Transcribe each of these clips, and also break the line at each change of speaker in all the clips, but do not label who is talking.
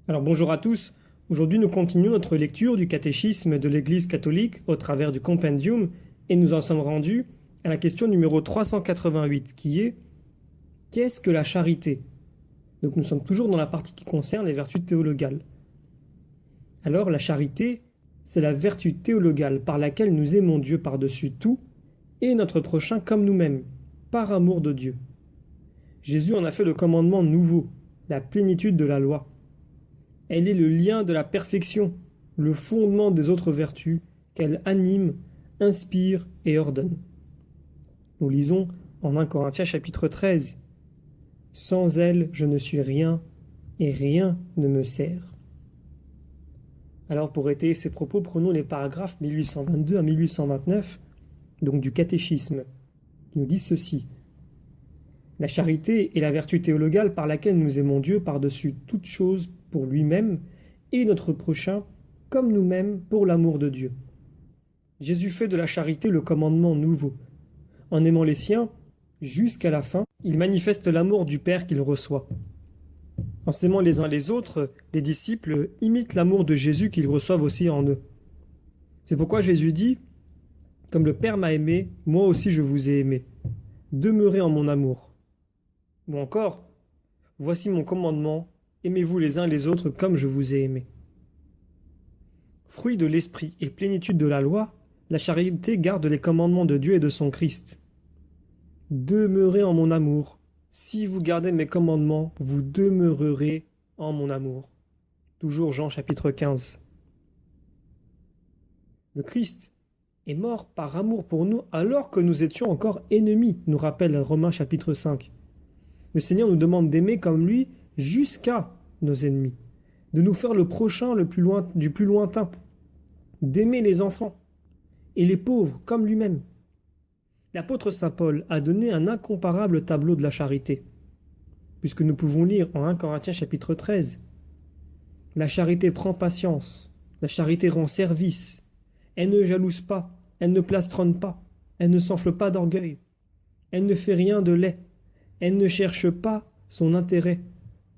Alors bonjour à tous, aujourd'hui nous continuons notre lecture du catéchisme de l'Église catholique au travers du compendium et nous en sommes rendus à la question numéro 388 qui est qu'est-ce que la charité? Donc nous sommes toujours dans la partie qui concerne les vertus théologales. Alors la charité, c'est la vertu théologale par laquelle nous aimons Dieu par-dessus tout et notre prochain comme nous-mêmes, par amour de Dieu. Jésus en a fait le commandement nouveau, la plénitude de la loi. Elle est le lien de la perfection, le fondement des autres vertus qu'elle anime, inspire et ordonne. Nous lisons en 1 Corinthiens chapitre 13. Sans elle, je ne suis rien et rien ne me sert. Alors pour étayer ces propos, prenons les paragraphes 1822 à 1829, donc du catéchisme, qui nous disent ceci. La charité est la vertu théologale par laquelle nous aimons Dieu par-dessus toute chose pour lui-même et notre prochain comme nous-mêmes pour l'amour de Dieu. Jésus fait de la charité le commandement nouveau. En aimant les siens, jusqu'à la fin, il manifeste l'amour du Père qu'il reçoit. En s'aimant les uns les autres, les disciples imitent l'amour de Jésus qu'ils reçoivent aussi en eux. C'est pourquoi Jésus dit « Comme le Père m'a aimé, moi aussi je vous ai aimé. Demeurez en mon amour. » Ou encore « Voici mon commandement, aimez-vous les uns les autres comme je vous ai aimé. » Fruit de l'esprit et plénitude de la loi, la charité garde les commandements de Dieu et de son Christ. Demeurez en mon amour. Si vous gardez mes commandements, vous demeurerez en mon amour. Toujours Jean chapitre 15. Le Christ est mort par amour pour nous alors que nous étions encore ennemis, nous rappelle Romains chapitre 5. Le Seigneur nous demande d'aimer comme lui jusqu'à nos ennemis, de nous faire le prochain du plus lointain, d'aimer les enfants et les pauvres comme lui-même. L'apôtre saint Paul a donné un incomparable tableau de la charité, puisque nous pouvons lire en 1 Corinthiens chapitre 13 « La charité prend patience, la charité rend service, elle ne jalouse pas, elle ne plastronne pas, elle ne s'enfle pas d'orgueil, elle ne fait rien de laid, elle ne cherche pas son intérêt,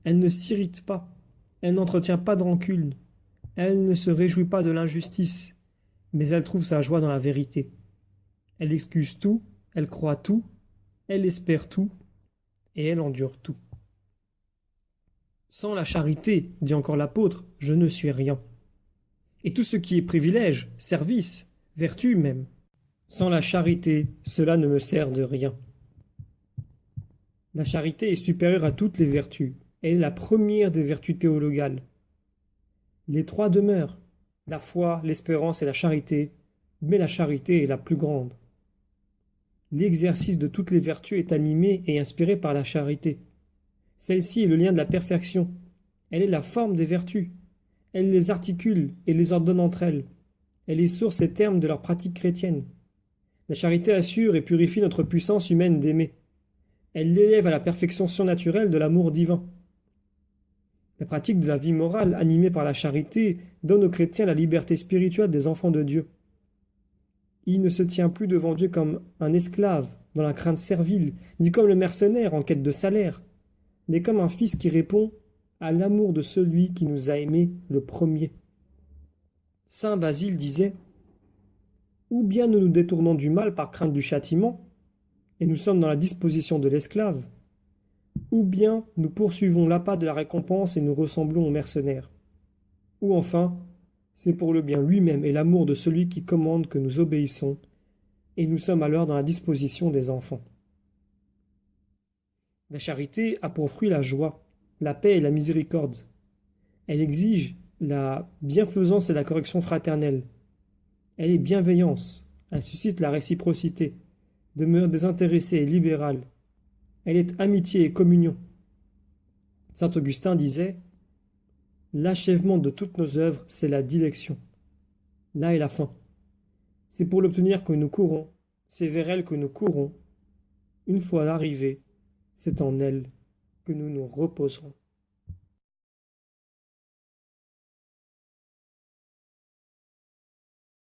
elle ne s'irrite pas, elle n'entretient pas de rancune, elle ne se réjouit pas de l'injustice, mais elle trouve sa joie dans la vérité. Elle excuse tout, elle croit tout, elle espère tout, et elle endure tout. Sans la charité, dit encore l'apôtre, je ne suis rien. Et tout ce qui est privilège, service, vertu même. Sans la charité, cela ne me sert de rien. La charité est supérieure à toutes les vertus. Elle est la première des vertus théologales. Les trois demeurent, la foi, l'espérance et la charité, mais la charité est la plus grande. L'exercice de toutes les vertus est animé et inspiré par la charité. Celle-ci est le lien de la perfection. Elle est la forme des vertus. Elle les articule et les ordonne entre elles. Elle est source et terme de leur pratique chrétienne. La charité assure et purifie notre puissance humaine d'aimer. Elle l'élève à la perfection surnaturelle de l'amour divin. La pratique de la vie morale animée par la charité donne aux chrétiens la liberté spirituelle des enfants de Dieu. Il ne se tient plus devant Dieu comme un esclave, dans la crainte servile, ni comme le mercenaire en quête de salaire, mais comme un fils qui répond à l'amour de celui qui nous a aimés le premier. Saint Basile disait « Ou bien nous nous détournons du mal par crainte du châtiment, et nous sommes dans la disposition de l'esclave, ou bien nous poursuivons l'appât de la récompense et nous ressemblons aux mercenaires. Ou enfin, c'est pour le bien lui-même et l'amour de celui qui commande que nous obéissons, et nous sommes alors dans la disposition des enfants. » La charité a pour fruit la joie, la paix et la miséricorde. Elle exige la bienfaisance et la correction fraternelle. Elle est bienveillance, elle suscite la réciprocité, demeure désintéressée et libérale. Elle est amitié et communion. Saint Augustin disait « L'achèvement de toutes nos œuvres, c'est la dilection. Là est la fin. C'est pour l'obtenir que nous courons, c'est vers elle que nous courons. Une fois arrivés, c'est en elle que nous nous reposerons. »